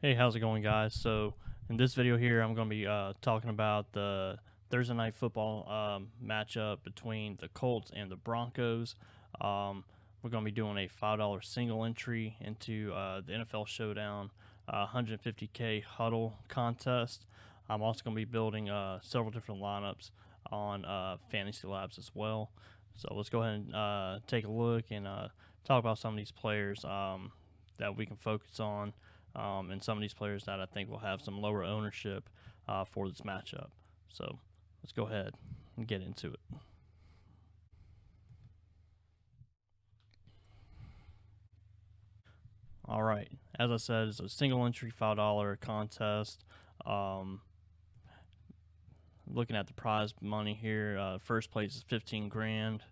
Hey, how's it going, guys? So, in this video here, I'm going to be talking about the Thursday night football matchup between the Colts and the Broncos. We're going to be doing a $5 single entry into the NFL Showdown 150K huddle contest. I'm also going to be building several different lineups on Fantasy Labs as well. So, let's go ahead and take a look and talk about some of these players that we can focus on. And some of these players that I think will have some lower ownership for this matchup. So let's go ahead and get into it. All right, as I said, it's a single entry $5 contest. Looking at the prize money here, first place is 15 grand,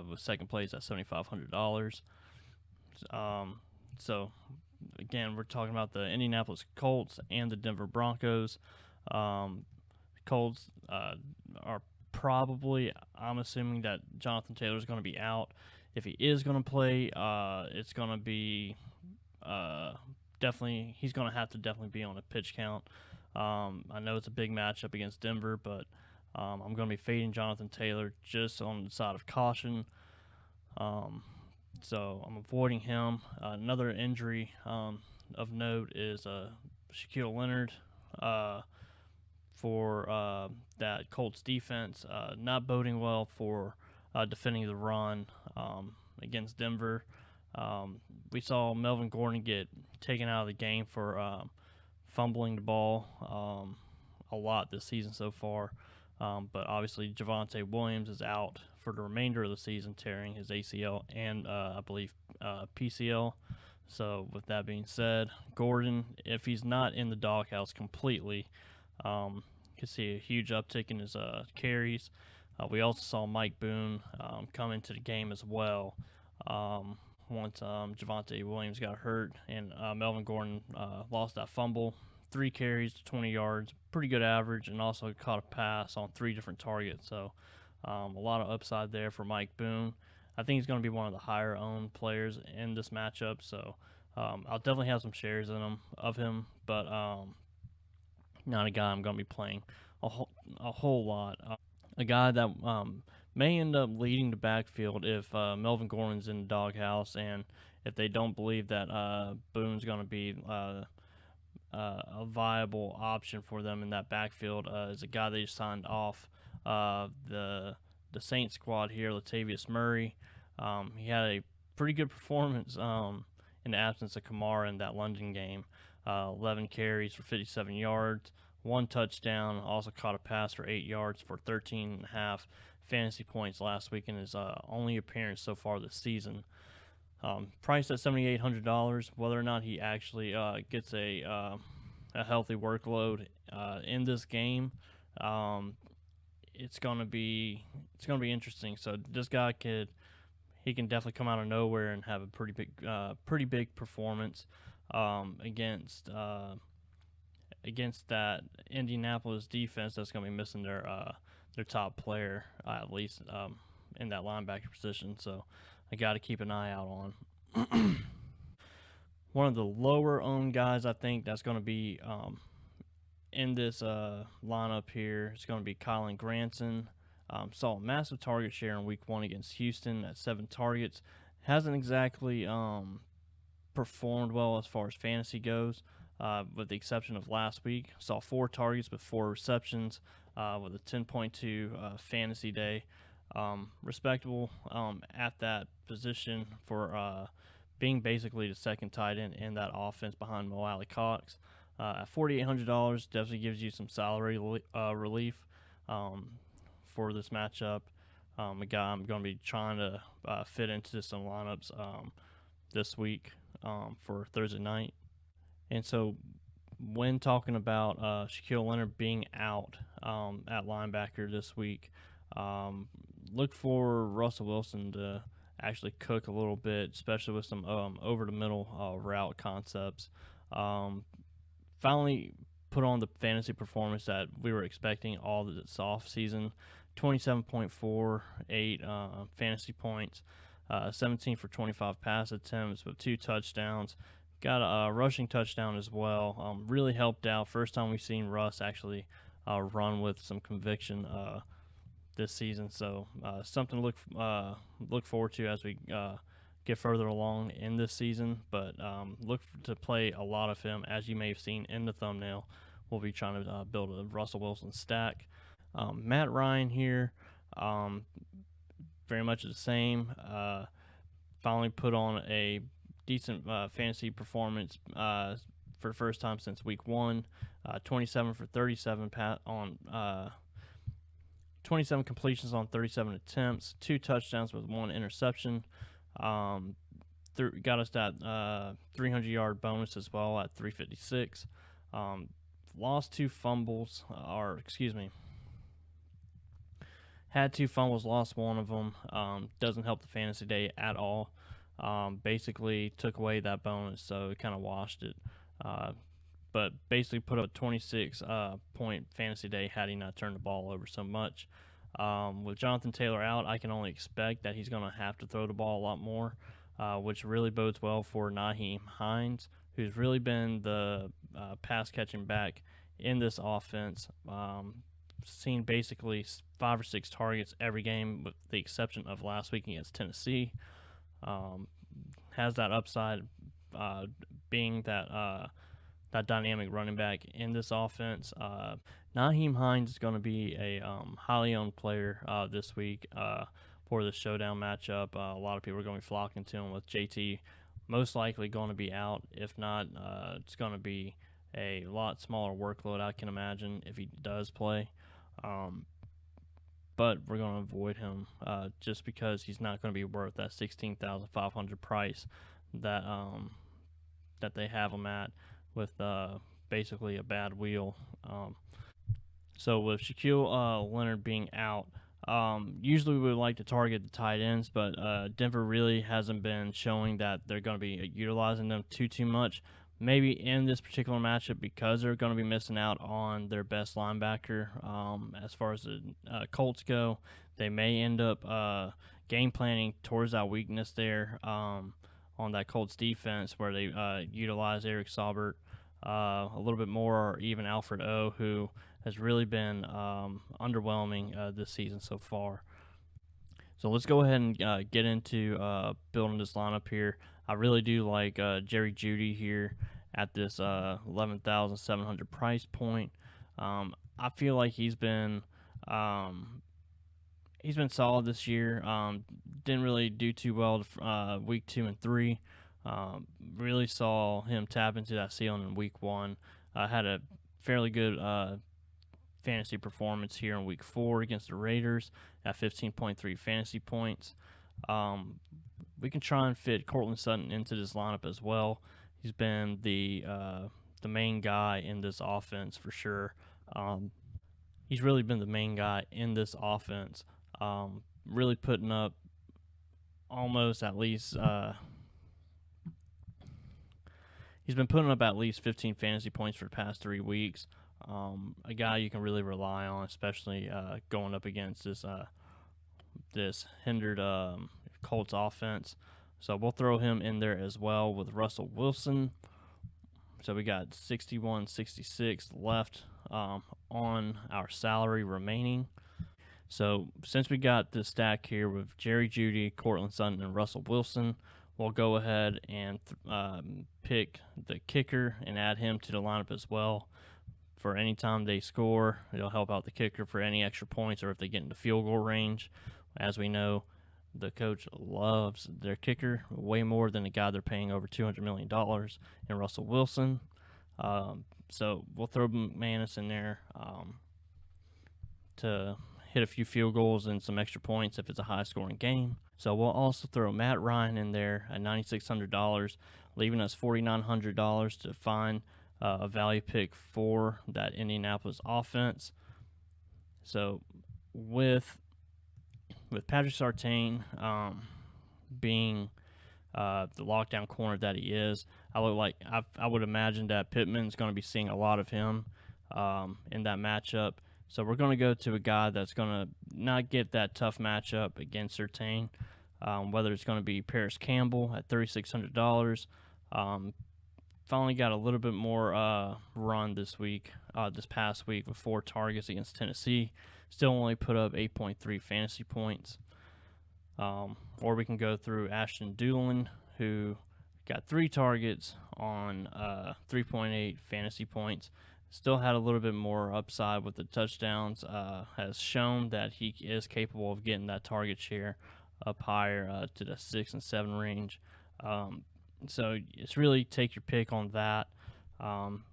with second place at $7,500. So again, we're talking about the Indianapolis Colts and the Denver Broncos. Colts are probably, I'm assuming that Jonathan Taylor is going to be out. If he is going to play, it's going to be definitely, he's going to have to definitely be on a pitch count. I know it's a big matchup against Denver, but I'm going to be fading Jonathan Taylor just on the side of caution. So I'm avoiding him. Another injury of note is Shaquille Leonard for that Colts defense, not boding well for defending the run against Denver. We saw Melvin Gordon get taken out of the game for fumbling the ball a lot this season so far. But obviously Javonte Williams is out for the remainder of the season, tearing his ACL and I believe PCL. So with that being said, Gordon, if he's not in the doghouse completely, you can see a huge uptick in his carries. We also saw Mike Boone come into the game as well once Javonte Williams got hurt, and Melvin Gordon lost that fumble. 3 carries to 20 yards, pretty good average, and also caught a pass on 3 different targets. So a lot of upside there for Mike Boone. I think he's going to be one of the higher owned players in this matchup. So I'll definitely have some shares of him, but not a guy I'm going to be playing a whole lot. A guy that may end up leading the backfield if Melvin Gordon's in the doghouse, and if they don't believe that Boone's going to be a viable option for them in that backfield, is a guy they just signed off the Saints squad here, Latavius Murray. He had a pretty good performance in the absence of Kamara in that London game. 11 carries for 57 yards, 1 touchdown, also caught a pass for 8 yards for 13.5 fantasy points last week in his only appearance so far this season. Priced at $7,800. Whether or not he actually gets a healthy workload in this game, it's gonna be interesting. So this guy can definitely come out of nowhere and have a pretty big performance against that Indianapolis defense that's gonna be missing their top player at least in that linebacker position. So I got to keep an eye out on. One of the lower owned guys I think that's going to be in this lineup here is going to be Colin Granson. Saw a massive target share in week 1 against Houston at 7 targets. Hasn't exactly performed well as far as fantasy goes, with the exception of last week. Saw 4 targets with 4 receptions with a 10.2 fantasy day. Respectable at that position for being basically the second tight end in that offense behind Ali Cox. At $4,800, definitely gives you some salary relief for this matchup. A guy I'm going to be trying to fit into some lineups this week for Thursday night. And so when talking about Shaquille Leonard being out at linebacker this week, look for Russell Wilson to actually cook a little bit, especially with some over-the-middle route concepts. Finally put on the fantasy performance that we were expecting all this off season. 27.48 fantasy points, 17 for 25 pass attempts with 2 touchdowns, Got a rushing touchdown as well. Really helped out. First time we've seen Russ actually run with some conviction this season. So something to look forward to as we get further along in this season. But look to play a lot of him, as you may have seen in the thumbnail. We'll be trying to build a Russell Wilson stack. Matt Ryan here, very much the same. Finally put on a decent fantasy performance for the first time since week 1. 27 for 37 on 27 completions on 37 attempts, 2 touchdowns with 1 interception. Got us that 300-yard bonus as well at 356. Lost 2 fumbles, had 2 fumbles, lost 1 of them. Doesn't help the fantasy day at all. Basically took away that bonus, so it kind of washed it. But basically put up a 26 point fantasy day had he not turned the ball over so much. With Jonathan Taylor out, I can only expect that he's going to have to throw the ball a lot more, which really bodes well for Nahim Heinz, who's really been the pass catching back in this offense. Seen basically 5 or 6 targets every game, with the exception of last week against Tennessee. Has that upside, being that dynamic running back in this offense. Nahim Heinz is going to be a highly owned player this week for the Showdown matchup. A lot of people are going to be flocking to him, with JT most likely going to be out. If not, it's going to be a lot smaller workload, I can imagine, if he does play. But we're going to avoid him just because he's not going to be worth that $16,500 price that they have him at, with basically a bad wheel. So with Shaquille Leonard being out, usually we would like to target the tight ends, but Denver really hasn't been showing that they're going to be utilizing them too much. Maybe in this particular matchup, because they're going to be missing out on their best linebacker. As far as the Colts go, they may end up game planning towards that weakness there on that Colts defense, where they utilize Eric Saubert a little bit more, or even Alfred O, who has really been underwhelming this season so far. So let's go ahead and get into building this lineup here. I really do like Jerry Judy here at this $11,700 price point. I feel like he's been solid this year. Didn't really do too well week 2 and 3. Really saw him tap into that ceiling in week 1. Had a fairly good fantasy performance here in week 4 against the Raiders at 15.3 fantasy points. We can try and fit Courtland Sutton into this lineup as well. He's been the main guy in this offense for sure. He's really been the main guy in this offense, really putting up almost at least he's been putting up at least 15 fantasy points for the past 3 weeks. A guy you can really rely on, especially going up against this hindered Colts offense. So we'll throw him in there as well with Russell Wilson. So we got 61.66 left on our salary remaining. So since we got this stack here with Jerry Judy, Cortland Sutton, and Russell Wilson, we'll go ahead and pick the kicker and add him to the lineup as well. For any time they score, it'll help out the kicker for any extra points, or if they get into field goal range. As we know, the coach loves their kicker way more than the guy they're paying over $200 million in Russell Wilson. So we'll throw McManus in there to hit a few field goals and some extra points if it's a high-scoring game. So we'll also throw Matt Ryan in there at $9,600, leaving us $4,900 to find a value pick for that Indianapolis offense. So with Patrick Sartain being the lockdown corner that he is, I would imagine that Pittman's going to be seeing a lot of him in that matchup. So we're going to go to a guy that's going to not get that tough matchup against Sartain, whether it's going to be Paris Campbell at $3,600. finally got a little bit more run this past week with 4 targets against Tennessee. Still only put up 8.3 fantasy points. Or we can go through Ashton Doolin, who got 3 targets on 3.8 fantasy points. Still had a little bit more upside with the touchdowns. Has shown that he is capable of getting that target share up higher to the 6 and 7 range. So it's really take your pick on that.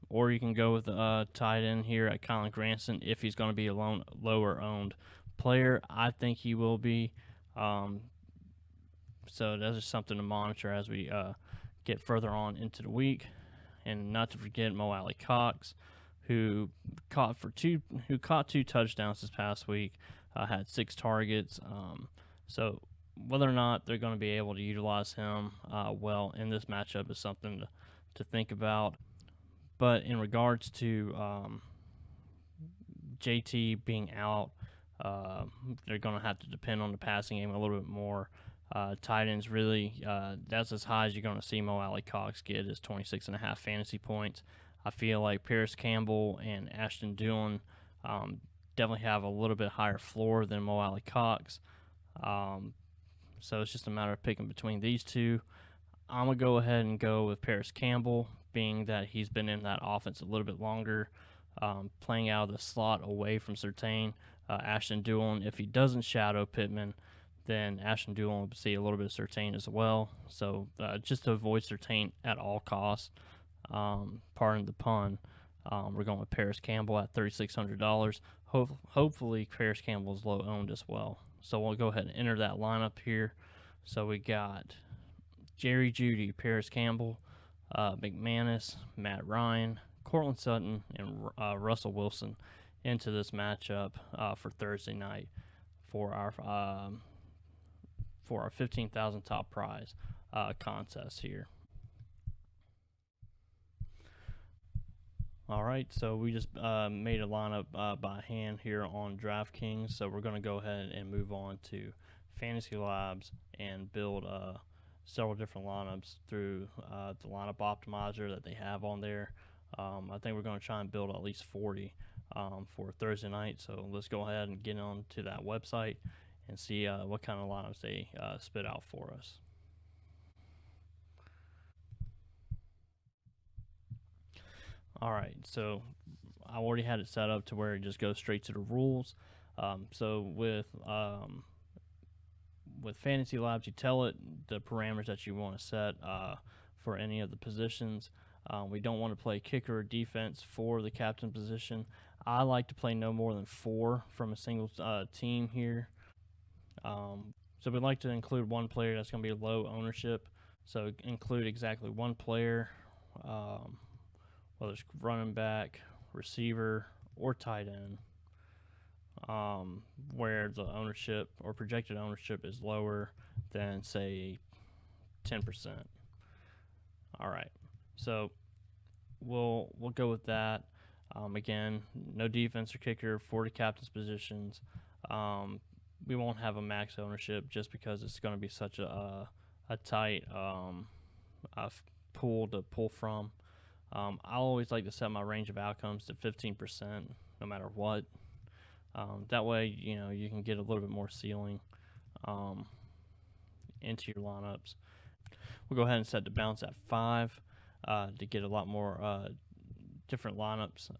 Or you can go with tight end here at Colin Granson if he's going to be a lower owned player. I think he will be. So that's just something to monitor as we get further on into the week. And not to forget Ali Cox, who caught 2 touchdowns this past week, had 6 targets. So whether or not they're going to be able to utilize him well in this matchup is something to think about. But in regards to JT being out, they're going to have to depend on the passing game a little bit more. Tight ends really, that's as high as you're going to see Ali Cox get is 26.5 fantasy points. I feel like Paris Campbell and Ashton Doolin definitely have a little bit higher floor than Ali Cox. So it's just a matter of picking between these two. I'm going to go ahead and go with Paris Campbell, being that he's been in that offense a little bit longer, playing out of the slot away from Sartain. Ashton Doolin, if he doesn't shadow Pittman, then Ashton Doolin will see a little bit of Sartain as well. So just to avoid Sartain at all costs, pardon the pun, we're going with Paris Campbell at $3,600. Hopefully Paris Campbell is low owned as well. So we'll go ahead and enter that lineup here. So we got Jerry Judy, Paris Campbell, McManus, Matt Ryan, Courtland Sutton, and Russell Wilson into this matchup for Thursday night for our 15,000 top prize contest here. All right, so we just made a lineup by hand here on DraftKings, so we're going to go ahead and move on to Fantasy Labs and build several different lineups through the lineup optimizer that they have on there. I think we're going to try and build at least 40 for Thursday night, so let's go ahead and get on to that website and see what kind of lineups they spit out for us. All right, so I already had it set up to where it just goes straight to the rules. So with Fantasy Labs, you tell it the parameters that you want to set for any of the positions. We don't want to play kicker or defense for the captain position. I like to play no more than 4 from a single team here. So we'd like to include one player that's going to be low ownership. So include exactly one player, whether it's running back, receiver, or tight end, where the ownership or projected ownership is lower than, say, 10%. All right, so we'll go with that. Again, no defense or kicker for the captain's positions. We won't have a max ownership just because it's going to be such a tight pool to pull from. I always like to set my range of outcomes to 15%, no matter what. That way, you can get a little bit more ceiling into your lineups. We'll go ahead and set the bounce at 5 to get a lot more different lineups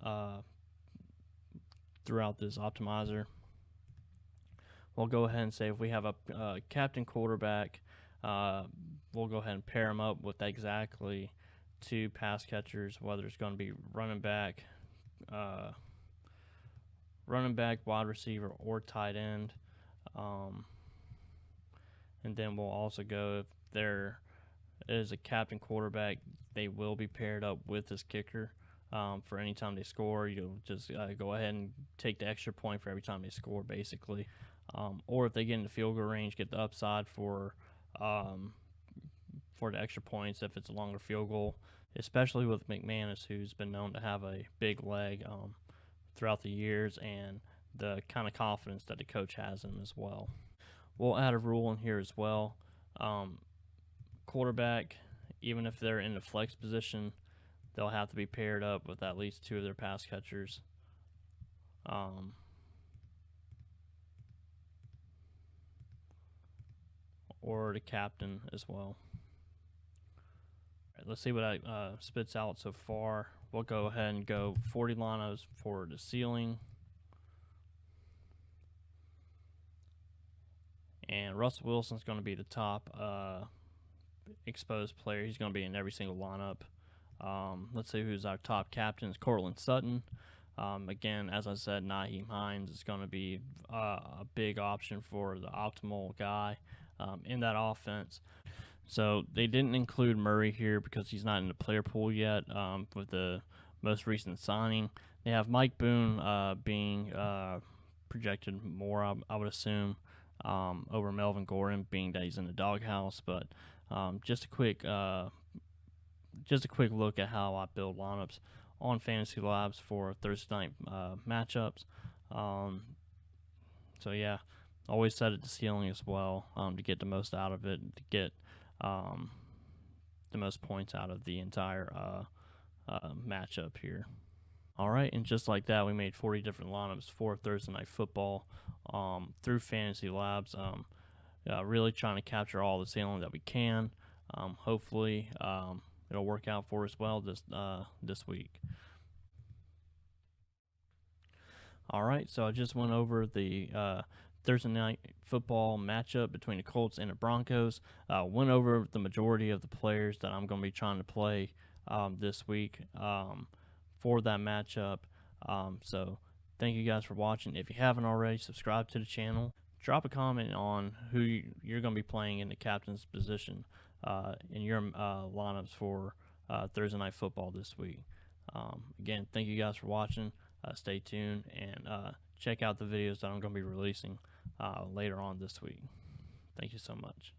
throughout this optimizer. We'll go ahead and say if we have a captain quarterback, we'll go ahead and pair him up with exactly 2 pass catchers, whether it's going to be running back, wide receiver, or tight end. And then we'll also go, if there is a captain quarterback, they will be paired up with this kicker. For any time they score, you'll just go ahead and take the extra point for every time they score, basically. Or if they get into field goal range, get the upside for the extra points if it's a longer field goal, especially with McManus, who's been known to have a big leg throughout the years, and the kind of confidence that the coach has in him as well. We'll add a rule in here as well. Quarterback, even if they're in the flex position, they'll have to be paired up with at least 2 of their pass catchers. Or the captain as well. Let's see what I spits out so far. We'll go ahead and go 40 lineups for the ceiling. And Russell Wilson's going to be the top exposed player. He's going to be in every single lineup. Let's see who's our top captain. Is Courtland Sutton. Again, as I said, Nahim Heinz is going to be a big option for the optimal guy in that offense. So they didn't include Murray here because he's not in the player pool yet with the most recent signing. They have Mike Boone being projected more, I would assume, over Melvin Gordon, being that he's in the doghouse. But just a quick look at how I build lineups on Fantasy Labs for Thursday night matchups. So yeah, always set it to ceiling as well to get the most out of it, to get the most points out of the entire matchup here. All right, and just like that, we made 40 different lineups for Thursday Night Football through Fantasy Labs. Really trying to capture all the ceiling that we can. Hopefully, it'll work out for us well this week. All right, so I just went over the Thursday Night Football matchup between the Colts and the Broncos. Went over the majority of the players that I'm going to be trying to play this week for that matchup. So thank you guys for watching. If you haven't already, subscribe to the channel. Drop a comment on who you're going to be playing in the captain's position in your lineups for Thursday Night Football this week. Again, thank you guys for watching. Stay tuned and check out the videos that I'm going to be releasing later on this week. Thank you so much.